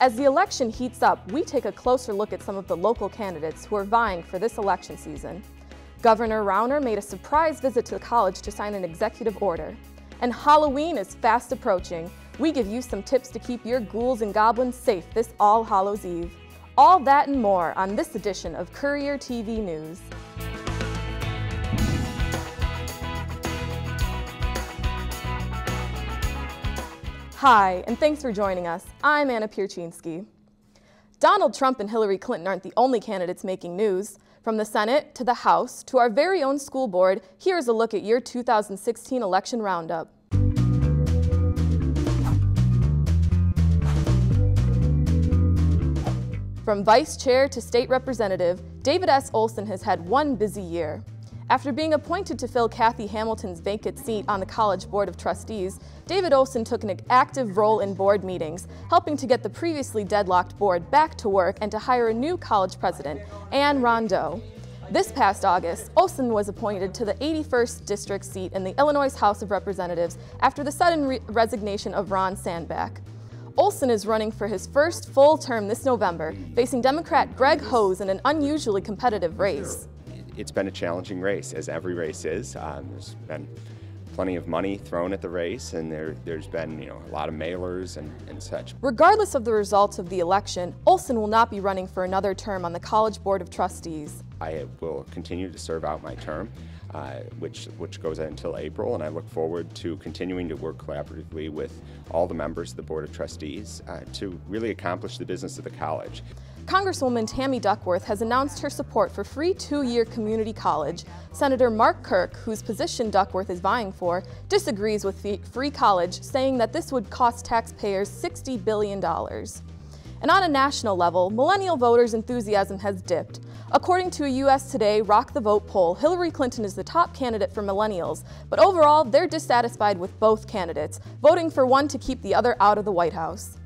As the election heats up, we take a closer look at some of the local candidates who are vying for this election season. Governor Rauner made a surprise visit to the college to sign an executive order. And Halloween is fast approaching. We give you some tips to keep your ghouls and goblins safe this All Hallows Eve. All that and more on this edition of Courier TV News. Hi, and thanks for joining us. I'm Anna Pierczynski. Donald Trump and Hillary Clinton aren't the only candidates making news. From the Senate to the House to our very own school board, here's a look at your 2016 election roundup. From vice chair to state representative, David S. Olson has had one busy year. After being appointed to fill Kathy Hamilton's vacant seat on the College Board of Trustees, David Olson took an active role in board meetings, helping to get the previously deadlocked board back to work and to hire a new college president, Anne Rondeau. This past August, Olson was appointed to the 81st District seat in the Illinois House of Representatives after the sudden resignation of Ron Sandback. Olson is running for his first full term this November, facing Democrat Greg Hose in an unusually competitive race. It's been a challenging race, as every race is. There's been plenty of money thrown at the race, and there's been a lot of mailers and such. Regardless of the results of the election, Olson will not be running for another term on the College Board of Trustees. I will continue to serve out my term, which goes until April, and I look forward to continuing to work collaboratively with all the members of the Board of Trustees to really accomplish the business of the college. Congresswoman Tammy Duckworth has announced her support for free 2-year community college. Senator Mark Kirk, whose position Duckworth is vying for, disagrees with free college, saying that this would cost taxpayers $60 billion. And on a national level, millennial voters' enthusiasm has dipped. According to a U.S. Today Rock the Vote poll, Hillary Clinton is the top candidate for millennials, but overall, they're dissatisfied with both candidates, voting for one to keep the other out of the White House.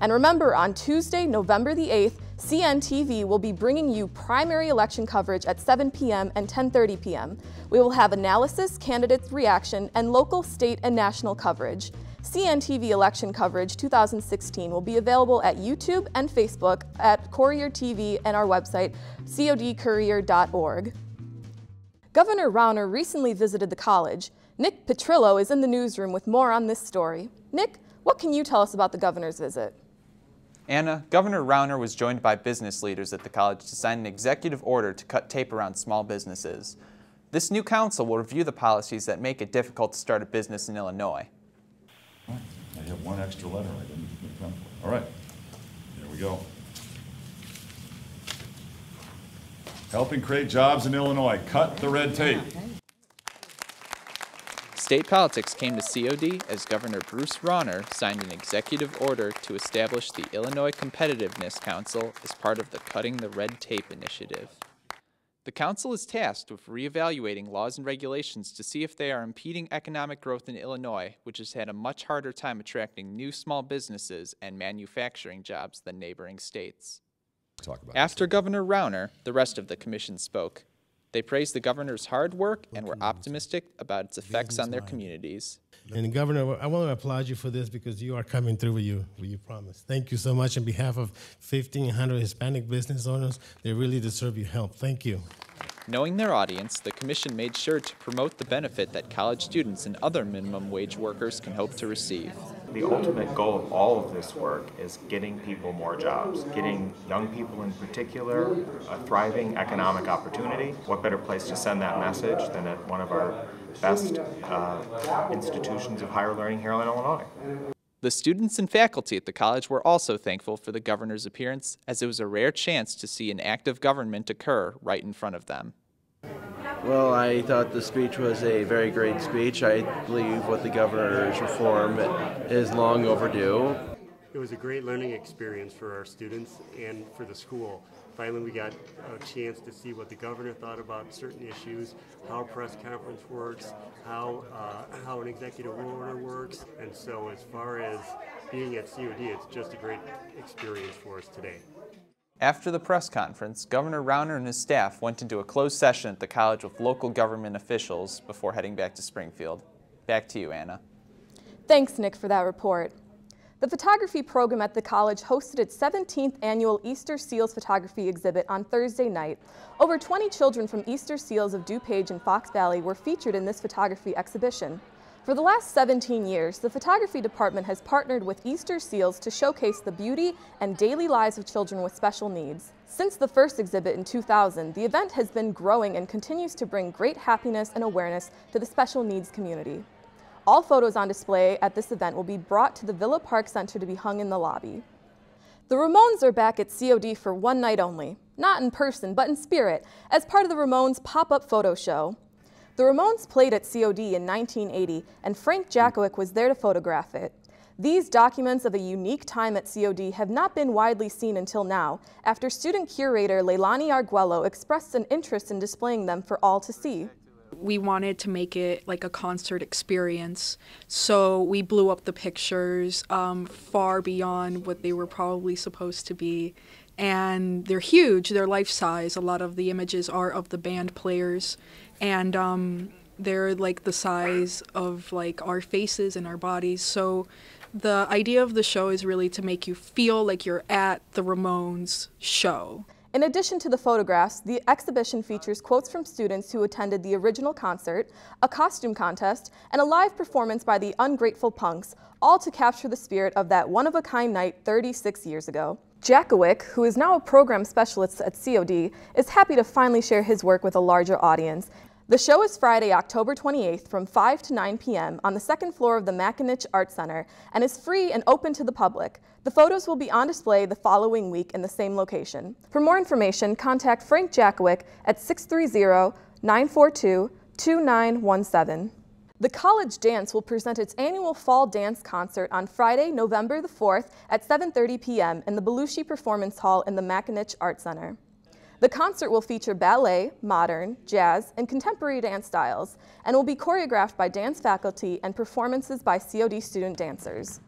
And remember, on Tuesday, November the 8th, CNTV will be bringing you primary election coverage at 7 p.m. and 10:30 p.m. We will have analysis, candidates' reaction, and local, state, and national coverage. CNTV election coverage 2016 will be available at YouTube and Facebook at Courier TV and our website, codcourier.org. Governor Rauner recently visited the college. Nick Petrillo is in the newsroom with more on this story. Nick, what can you tell us about the governor's visit? Anna, Governor Rauner was joined by business leaders at the college to sign an executive order to cut tape around small businesses. This new council will review the policies that make it difficult to start a business in Illinois. I have one extra letter I didn't make time for. All right, there we go. Helping create jobs in Illinois. Cut the red tape. State politics came to COD as Governor Bruce Rauner signed an executive order to establish the Illinois Competitiveness Council as part of the Cutting the Red Tape initiative. The council is tasked with reevaluating laws and regulations to see if they are impeding economic growth in Illinois, which has had a much harder time attracting new small businesses and manufacturing jobs than neighboring states. After Governor Rauner, the rest of the commission spoke. They praised the governor's hard work and were optimistic about its effects on their communities. And Governor, I want to applaud you for this because you are coming through with you promised. Thank you so much on behalf of 1,500 Hispanic business owners. They really deserve your help. Thank you. Knowing their audience, the commission made sure to promote the benefit that college students and other minimum wage workers can hope to receive. The ultimate goal of all of this work is getting people more jobs, getting young people in particular a thriving economic opportunity. What better place to send that message than at one of our best institutions of higher learning here in Illinois. The students and faculty at the college were also thankful for the governor's appearance, as it was a rare chance to see an act of government occur right in front of them. Well, I thought the speech was a very great speech. I believe what the governor's reform is long overdue. It was a great learning experience for our students and for the school. Finally, we got a chance to see what the governor thought about certain issues, how a press conference works, how an executive order works. And so as far as being at COD, it's just a great experience for us today. After the press conference, Governor Rauner and his staff went into a closed session at the college with local government officials before heading back to Springfield. Back to you, Anna. Thanks, Nick, for that report. The photography program at the college hosted its 17th annual Easter Seals photography exhibit on Thursday night. Over 20 children from Easter Seals of DuPage and Fox Valley were featured in this photography exhibition. For the last 17 years, the photography department has partnered with Easter Seals to showcase the beauty and daily lives of children with special needs. Since the first exhibit in 2000, the event has been growing and continues to bring great happiness and awareness to the special needs community. All photos on display at this event will be brought to the Villa Park Center to be hung in the lobby. The Ramones are back at COD for one night only, not in person, but in spirit, as part of the Ramones Pop Up Photo Show. The Ramones played at COD in 1980, and Frank Jakowick was there to photograph it. These documents of a unique time at COD have not been widely seen until now, after student curator Leilani Arguello expressed an interest in displaying them for all to see. We wanted to make it like a concert experience, so we blew up the pictures far beyond what they were probably supposed to be. And they're huge, they're life-size. A lot of the images are of the band players, and they're like the size of like our faces and our bodies. So the idea of the show is really to make you feel like you're at the Ramones show. In addition to the photographs, the exhibition features quotes from students who attended the original concert, a costume contest, and a live performance by the Ungrateful Punks, all to capture the spirit of that one-of-a-kind night 36 years ago. Jakowick, who is now a program specialist at COD, is happy to finally share his work with a larger audience. The show is Friday, October 28th from 5 to 9 p.m. on the second floor of the Mackinac Art Center and is free and open to the public. The photos will be on display the following week in the same location. For more information, contact Frank Jakowick at 630-942-2917. The College Dance will present its annual fall dance concert on Friday, November the 4th at 7:30 p.m. in the Belushi Performance Hall in the Mackinac Art Center. The concert will feature ballet, modern, jazz, and contemporary dance styles, and will be choreographed by dance faculty and performances by COD student dancers.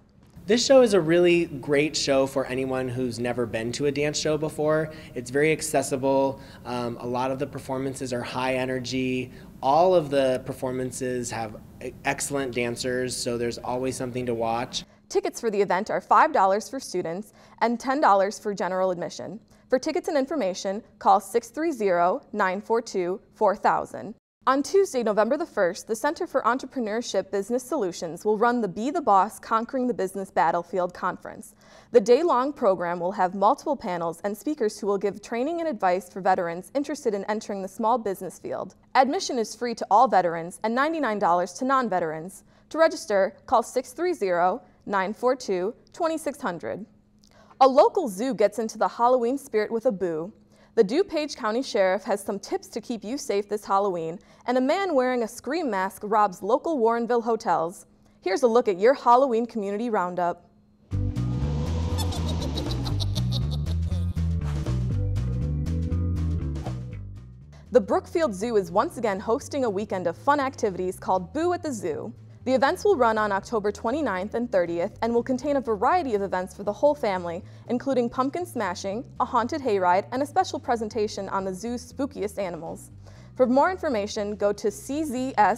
This show is a really great show for anyone who's never been to a dance show before. It's very accessible. A lot of the performances are high energy. All of the performances have excellent dancers, so there's always something to watch. Tickets for the event are $5 for students and $10 for general admission. For tickets and information, call 630-942-4000. On Tuesday, November the 1st, the Center for Entrepreneurship Business Solutions will run the Be the Boss Conquering the Business Battlefield Conference. The day-long program will have multiple panels and speakers who will give training and advice for veterans interested in entering the small business field. Admission is free to all veterans and $99 to non-veterans. To register, call 630-942-2600. A local zoo gets into the Halloween spirit with a boo. The DuPage County Sheriff has some tips to keep you safe this Halloween, and a man wearing a scream mask robs local Warrenville hotels. Here's a look at your Halloween community roundup. The Brookfield Zoo is once again hosting a weekend of fun activities called Boo at the Zoo. The events will run on October 29th and 30th and will contain a variety of events for the whole family, including pumpkin smashing, a haunted hayride, and a special presentation on the zoo's spookiest animals. For more information, go to czs.org/boo.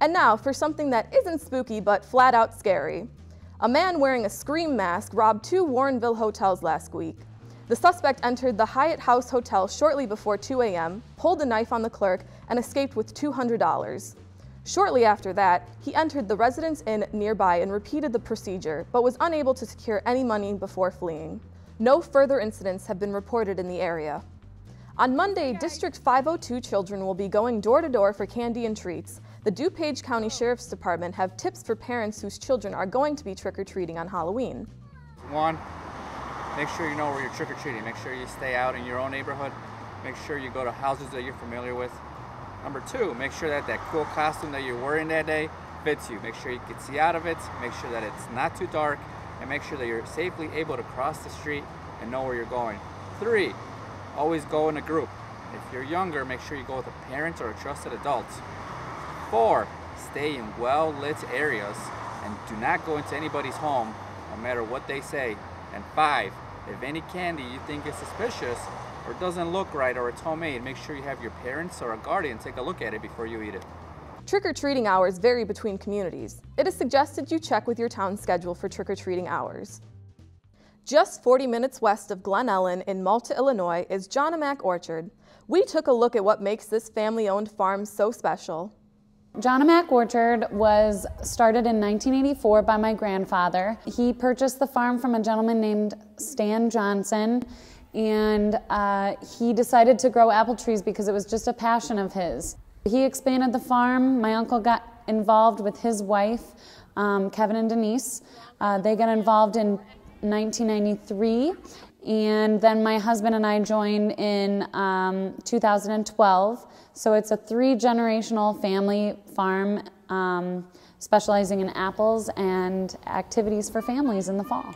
And now for something that isn't spooky but flat out scary. A man wearing a scream mask robbed 2 Warrenville hotels last week. The suspect entered the Hyatt House Hotel shortly before 2 a.m., pulled a knife on the clerk, and escaped with $200. Shortly after that, he entered the Residence Inn nearby and repeated the procedure, but was unable to secure any money before fleeing. No further incidents have been reported in the area. On Monday, District 502 children will be going door to door for candy and treats. The DuPage County Sheriff's Department have tips for parents whose children are going to be trick-or-treating on Halloween. 1, make sure you know where you're trick-or-treating. Make sure you stay out in your own neighborhood. Make sure you go to houses that you're familiar with. Number 2, make sure that cool costume that you're wearing that day fits you. Make sure you can see out of it. Make sure that it's not too dark. And make sure that you're safely able to cross the street and know where you're going. 3, always go in a group. If you're younger, make sure you go with a parent or a trusted adult. 4, stay in well-lit areas and do not go into anybody's home, no matter what they say. And 5, if any candy you think is suspicious or doesn't look right or it's homemade, make sure you have your parents or a guardian take a look at it before you eat it. Trick-or-treating hours vary between communities. It is suggested you check with your town's schedule for trick-or-treating hours. Just 40 minutes west of Glen Ellen in Malta, Illinois is John-A-Mac Orchard. We took a look at what makes this family-owned farm so special. John-A-Mac Orchard was started in 1984 by my grandfather. He purchased the farm from a gentleman named Stan Johnson, and he decided to grow apple trees because it was just a passion of his. He expanded the farm. My uncle got involved with his wife, Kevin and Denise. They got involved in 1993, and then my husband and I joined in 2012. So it's a 3-generational family farm specializing in apples and activities for families in the fall.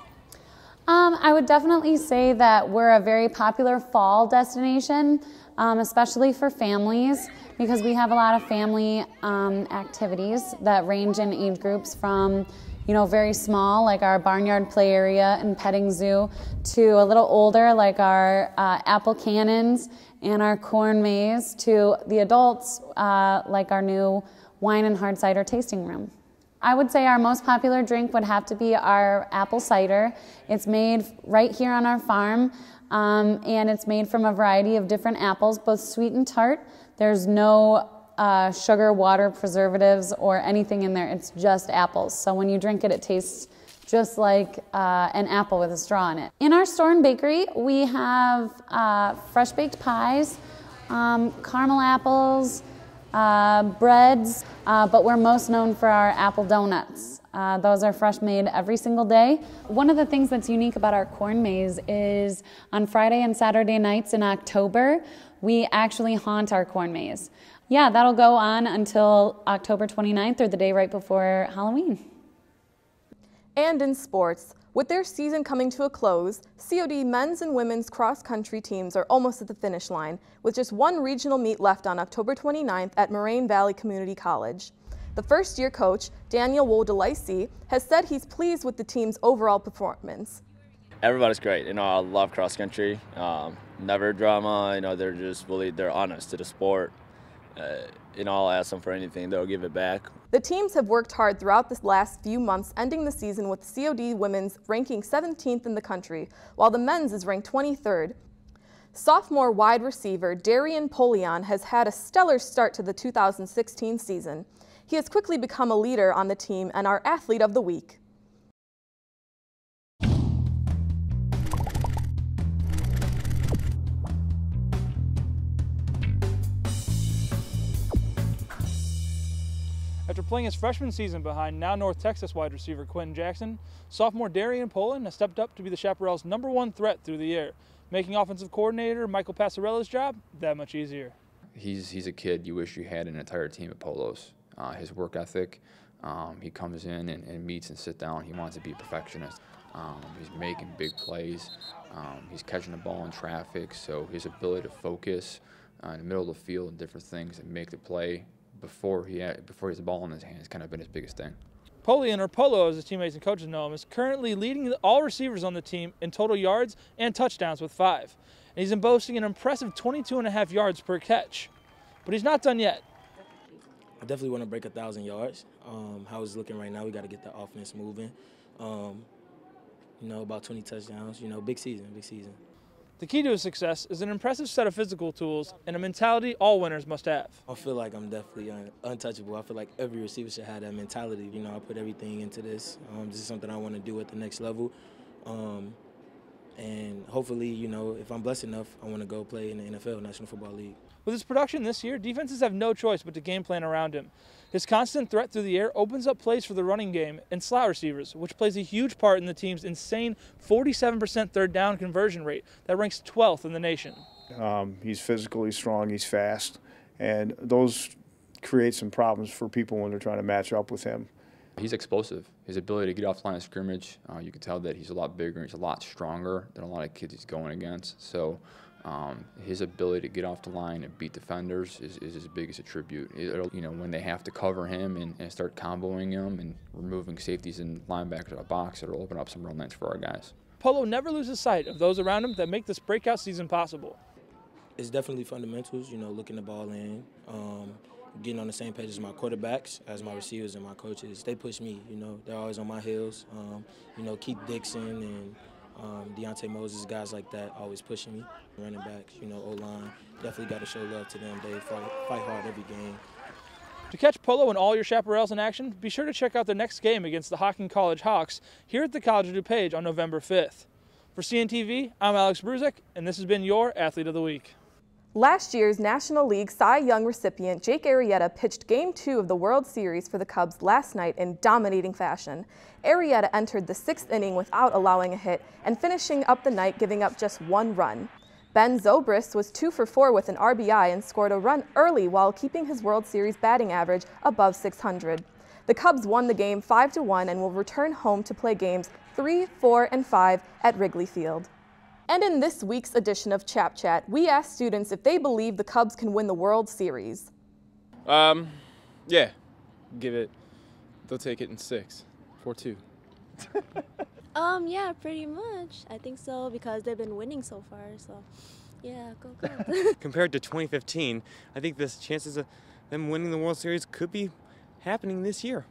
I would definitely say that we're a very popular fall destination, especially for families, because we have a lot of family activities that range in age groups from, you know, very small, like our barnyard play area and petting zoo, to a little older, like our apple cannons and our corn maze, to the adults, like our new wine and hard cider tasting room. I would say our most popular drink would have to be our apple cider. It's made right here on our farm, and it's made from a variety of different apples, both sweet and tart. There's no sugar, water, preservatives, or anything in there. It's just apples. So when you drink it, it tastes just like an apple with a straw in it. In our store and bakery, we have fresh baked pies, caramel apples, breads, but we're most known for our apple donuts. Those are fresh made every single day. One of the things that's unique about our corn maze is on Friday and Saturday nights in October, we actually haunt our corn maze. Yeah, that'll go on until October 29th, or the day right before Halloween. And in sports, with their season coming to a close, COD men's and women's cross-country teams are almost at the finish line, with just one regional meet left on October 29th at Moraine Valley Community College. The first-year coach, Daniel Woldelaisi, has said he's pleased with the team's overall performance. Everybody's great. You know, I love cross-country. Never drama. You know, they're honest to the sport. You know, I'll ask them for anything, they'll give it back. The teams have worked hard throughout the last few months, ending the season with COD women's ranking 17th in the country, while the men's is ranked 23rd. Sophomore wide receiver Darian Polion has had a stellar start to the 2016 season. He has quickly become a leader on the team and our athlete of the week. After playing his freshman season behind now North Texas wide receiver Quentin Jackson, sophomore Darian Polion has stepped up to be the Chaparral's #1 threat through the air, making offensive coordinator Michael Passarella's job that much easier. He's a kid you wish you had an entire team of Polos. His work ethic, he comes in and meets and sits down. He wants to be a perfectionist. He's making big plays. He's catching the ball in traffic, so his ability to focus in the middle of the field and different things and make the play before he has the ball in his hand has kind of been his biggest thing. Polion, or Polo as his teammates and coaches know him, is currently leading all receivers on the team in total yards and touchdowns with 5. And he's boasting an impressive 22.5 yards per catch. But he's not done yet. I definitely want to break 1,000 yards. How it's looking right now, we got to get the offense moving. You know, about 20 touchdowns. You know, big season, big season. The key to his success is an impressive set of physical tools and a mentality all winners must have. I feel like I'm definitely untouchable. I feel like every receiver should have that mentality. You know, I put everything into this. This is something I want to do at the next level. And hopefully, you know, if I'm blessed enough, I want to go play in the NFL, National Football League. With his production this year, defenses have no choice but to game plan around him. His constant threat through the air opens up plays for the running game and slot receivers, which plays a huge part in the team's insane 47% third down conversion rate that ranks 12th in the nation. He's physically strong, he's fast, and those create some problems for people when they're trying to match up with him. He's explosive. His ability to get off the line of scrimmage, you can tell that he's a lot bigger, he's a lot stronger than a lot of kids he's going against. So his ability to get off the line and beat defenders is his biggest attribute. You know, when they have to cover him and start comboing him and removing safeties and linebackers out of the box, it'll open up some real nights for our guys. Polo never loses sight of those around him that make this breakout season possible. It's definitely fundamentals, you know, looking the ball in, getting on the same page as my quarterbacks, as my receivers and my coaches. They push me, you know. They're always on my heels. You know, Keith Dixon and Deontay Moses, guys like that, always pushing me. Running backs, you know, O-line, definitely got to show love to them. They fight hard every game. To catch Polo and all your Chaparrals in action, be sure to check out their next game against the Hocking College Hawks here at the College of DuPage on November 5th. For CNTV, I'm Alex Bruzek, and this has been your Athlete of the Week. Last year's National League Cy Young recipient Jake Arrieta pitched Game 2 of the World Series for the Cubs last night in dominating fashion. Arrieta entered the 6th inning without allowing a hit and finishing up the night giving up just 1 run. Ben Zobrist was 2 for 4 with an RBI and scored a run early while keeping his World Series batting average above 600. The Cubs won the game 5-1 and will return home to play games 3, 4, and 5 at Wrigley Field. And in this week's edition of Chap Chat, we asked students if they believe the Cubs can win the World Series. Yeah, they'll take it in 6, 4-2. Yeah, pretty much. I think so because they've been winning so far, so yeah, go Cubs. Compared to 2015, I think the chances of them winning the World Series could be happening this year.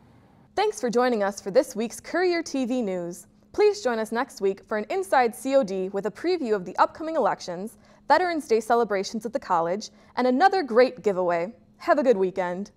Thanks for joining us for this week's Courier TV News. Please join us next week for an Inside COD with a preview of the upcoming elections, Veterans Day celebrations at the college, and another great giveaway. Have a good weekend.